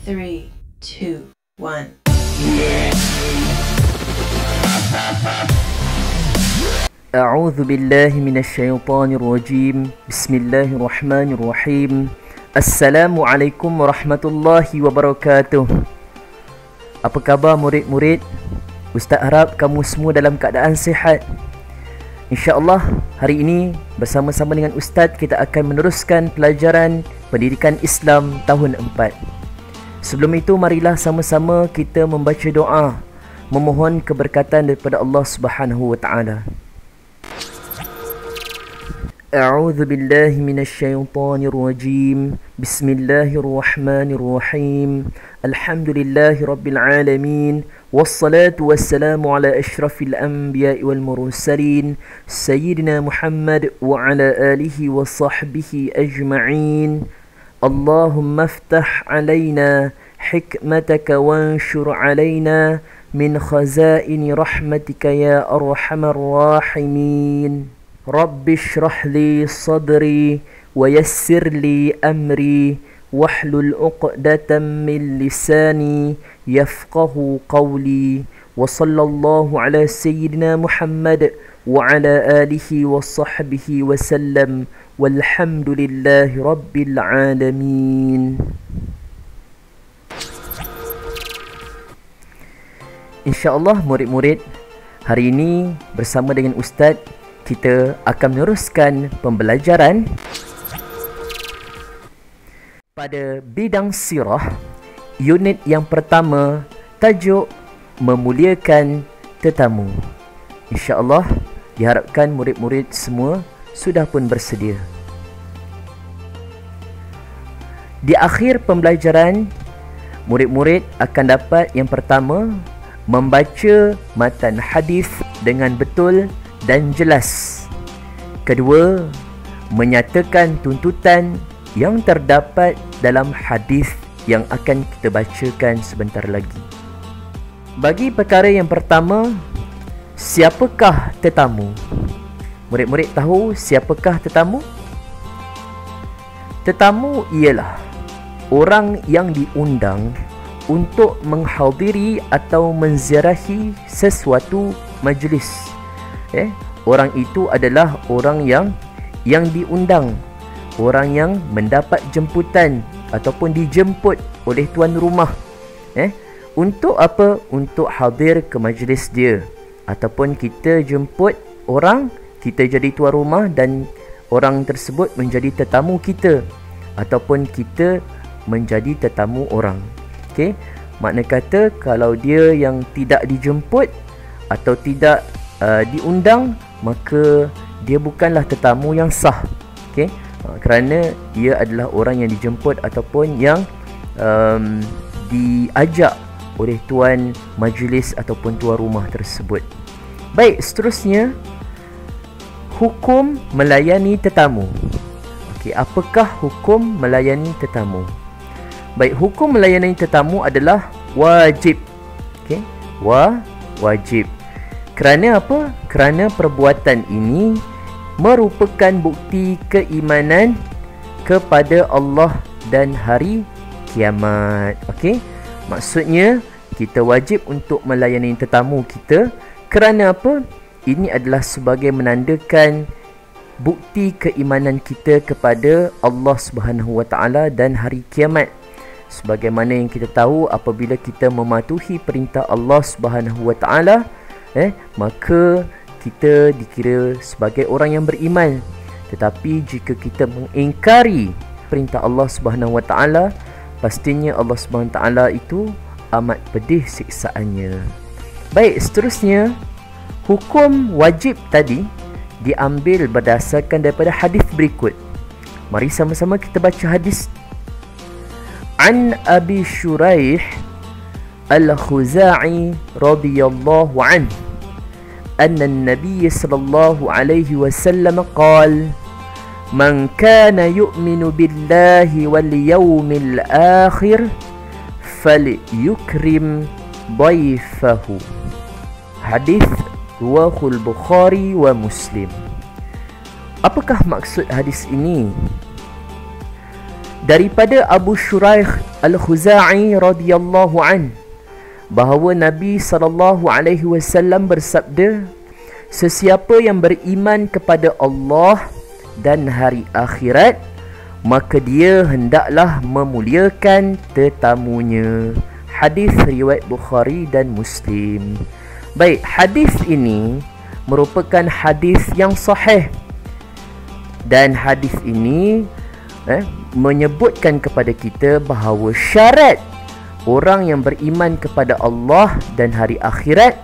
3, 2, 1. أعوذ بالله من الشيطان الرجيم. بسم الله الرحمن الرحيم. السلام عليكم ورحمة الله وبركاته. Apa khabar murid-murid? Ustaz harap kamu semua dalam keadaan sihat. InsyaAllah hari ini bersama-sama dengan Ustaz kita akan meneruskan pelajaran Pendidikan Islam tahun 4. Sebelum itu marilah sama-sama kita membaca doa memohon keberkatan daripada Allah Subhanahu wa taala. A'udzu billahi minasyaitonir rajim. Bismillahirrahmanirrahim. Alhamdulillahi rabbil alamin. Wassalatu wassalamu ala asyrafil anbiya'i wal mursalin sayyidina Muhammad wa ala alihi wa sahbihi ajma'in. Allahumma aftah alaina hikmataka wanshur alaina min khazaini rahmatika ya arhamar rahimin. Rabbi shrah li sadri wa yassir li amri wahlul 'uqdatam min lisani yafqahu qawli. Wa sallallahu ala sayyidina Muhammad wa ala alihi wa sahbihi wa sallam. Walhamdulillahi rabbil alamin. InsyaAllah murid-murid, hari ini bersama dengan Ustaz kita akan meneruskan pembelajaran pada bidang sirah, unit yang pertama, tajuk memuliakan tetamu. InsyaAllah diharapkan murid-murid semua sudah pun bersedia. Di akhir pembelajaran, murid-murid akan dapat yang pertama, membaca matan hadis dengan betul dan jelas. Kedua, menyatakan tuntutan yang terdapat dalam hadis yang akan kita bacakan sebentar lagi. Bagi perkara yang pertama, siapakah tetamu? Murid-murid tahu siapakah tetamu? Tetamu ialah orang yang diundang untuk menghadiri atau menziarahi sesuatu majlis. Orang itu adalah orang yang diundang, orang yang mendapat jemputan ataupun dijemput oleh tuan rumah. Untuk apa? Untuk hadir ke majlis dia. Ataupun kita jemput orang, kita jadi tuan rumah dan orang tersebut menjadi tetamu kita, ataupun kita menjadi tetamu orang. Okey, makna kata kalau dia yang tidak dijemput atau tidak diundang, maka dia bukanlah tetamu yang sah. Okey, kerana dia adalah orang yang dijemput ataupun yang diajak oleh tuan majlis ataupun tuan rumah tersebut. Baik, seterusnya hukum melayani tetamu. Okey, apakah hukum melayani tetamu? Baik, hukum melayani tetamu adalah wajib. Okey, wajib. Kerana apa? Kerana perbuatan ini merupakan bukti keimanan kepada Allah dan hari kiamat. Okey, maksudnya kita wajib untuk melayani tetamu kita. Kerana apa? Ini adalah sebagai menandakan bukti keimanan kita kepada Allah Subhanahu wa taala dan hari kiamat. Sebagaimana yang kita tahu, apabila kita mematuhi perintah Allah Subhanahu wa taala, maka kita dikira sebagai orang yang beriman. Tetapi jika kita mengingkari perintah Allah Subhanahu wa taala, pastinya Allah Subhanahu wa taala itu amat pedih siksaannya. Baik, seterusnya hukum wajib tadi diambil berdasarkan daripada hadis berikut. Mari sama-sama kita baca hadis. An Abi Shuraih Al-Khuza'i radhiyallahu anhu anna an-nabiy sallallahu alaihi wasallam qala man kana yu'minu billahi wal yawmil akhir falyukrim dhaifahu. Hadis riwayat Bukhari wa Muslim. Apakah maksud hadis ini? daripada Abu Shuraih Al-Khuza'i radhiyallahu an, bahawa Nabi SAW bersabda, sesiapa yang beriman kepada Allah dan hari akhirat, maka dia hendaklah memuliakan tetamunya. Hadis riwayat Bukhari dan Muslim. Baik, hadis ini merupakan hadis yang sahih, dan hadis ini menyebutkan kepada kita bahawa syarat orang yang beriman kepada Allah dan hari akhirat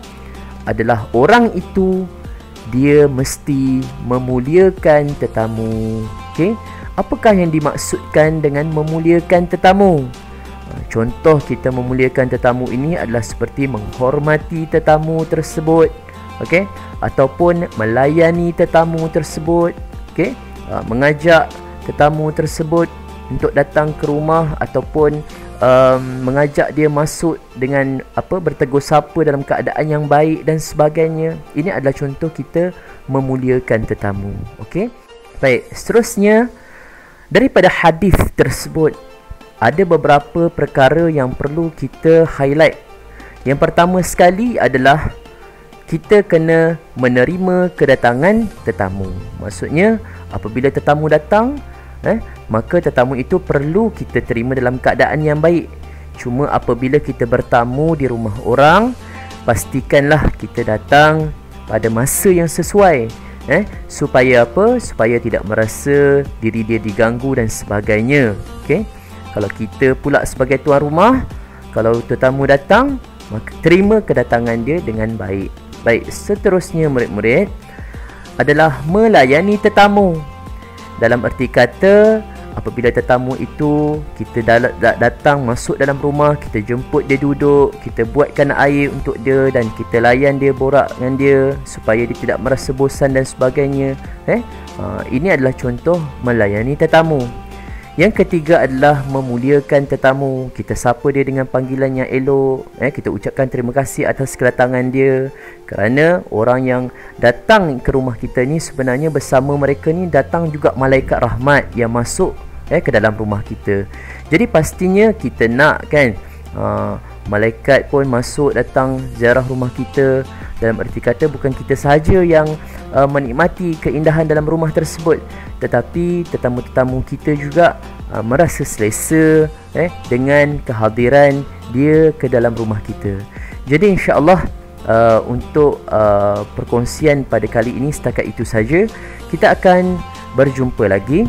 adalah orang itu dia mesti memuliakan tetamu. Okey, apakah yang dimaksudkan dengan memuliakan tetamu? Contoh kita memuliakan tetamu ini adalah seperti menghormati tetamu tersebut, okey, ataupun melayani tetamu tersebut, okey, mengajak tetamu tersebut untuk datang ke rumah, ataupun mengajak dia masuk dengan bertegur sapa dalam keadaan yang baik dan sebagainya. Ini adalah contoh kita memuliakan tetamu. Okey. Baik, seterusnya daripada hadis tersebut ada beberapa perkara yang perlu kita highlight. Yang pertama sekali adalah kita kena menerima kedatangan tetamu. Maksudnya apabila tetamu datang, maka tetamu itu perlu kita terima dalam keadaan yang baik. Cuma apabila kita bertamu di rumah orang, pastikanlah kita datang pada masa yang sesuai, supaya apa? Supaya tidak merasa diri dia diganggu dan sebagainya. Okey. Kalau kita pula sebagai tuan rumah, kalau tetamu datang, maka terima kedatangan dia dengan baik. Baik, seterusnya murid-murid adalah melayani tetamu. Dalam erti kata, apabila tetamu itu kita datang masuk dalam rumah, kita jemput dia duduk, kita buatkan air untuk dia dan kita layan dia, borak dengan dia supaya dia tidak merasa bosan dan sebagainya. Ini adalah contoh melayani tetamu. Yang ketiga adalah memuliakan tetamu. Kita sapa dia dengan panggilan yang elok, kita ucapkan terima kasih atas kedatangan dia, kerana orang yang datang ke rumah kita ni sebenarnya bersama mereka ni datang juga malaikat rahmat yang masuk ke dalam rumah kita. Jadi pastinya kita nak kan malaikat pun masuk datang ziarah rumah kita. Dalam erti kata bukan kita sahaja yang menikmati keindahan dalam rumah tersebut, tetapi tetamu-tetamu kita juga merasa selesa dengan kehadiran dia ke dalam rumah kita. Jadi insya-Allah untuk perkongsian pada kali ini setakat itu saja. Kita akan berjumpa lagi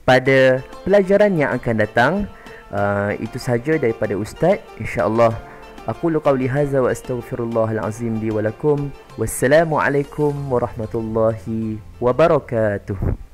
pada pelajaran yang akan datang. Itu saja daripada Ustaz, insya-Allah. Aqulu qawli hadza wa astaghfirullahal azim li wa lakum. Wassalamu alaikum warahmatullahi wabarakatuh.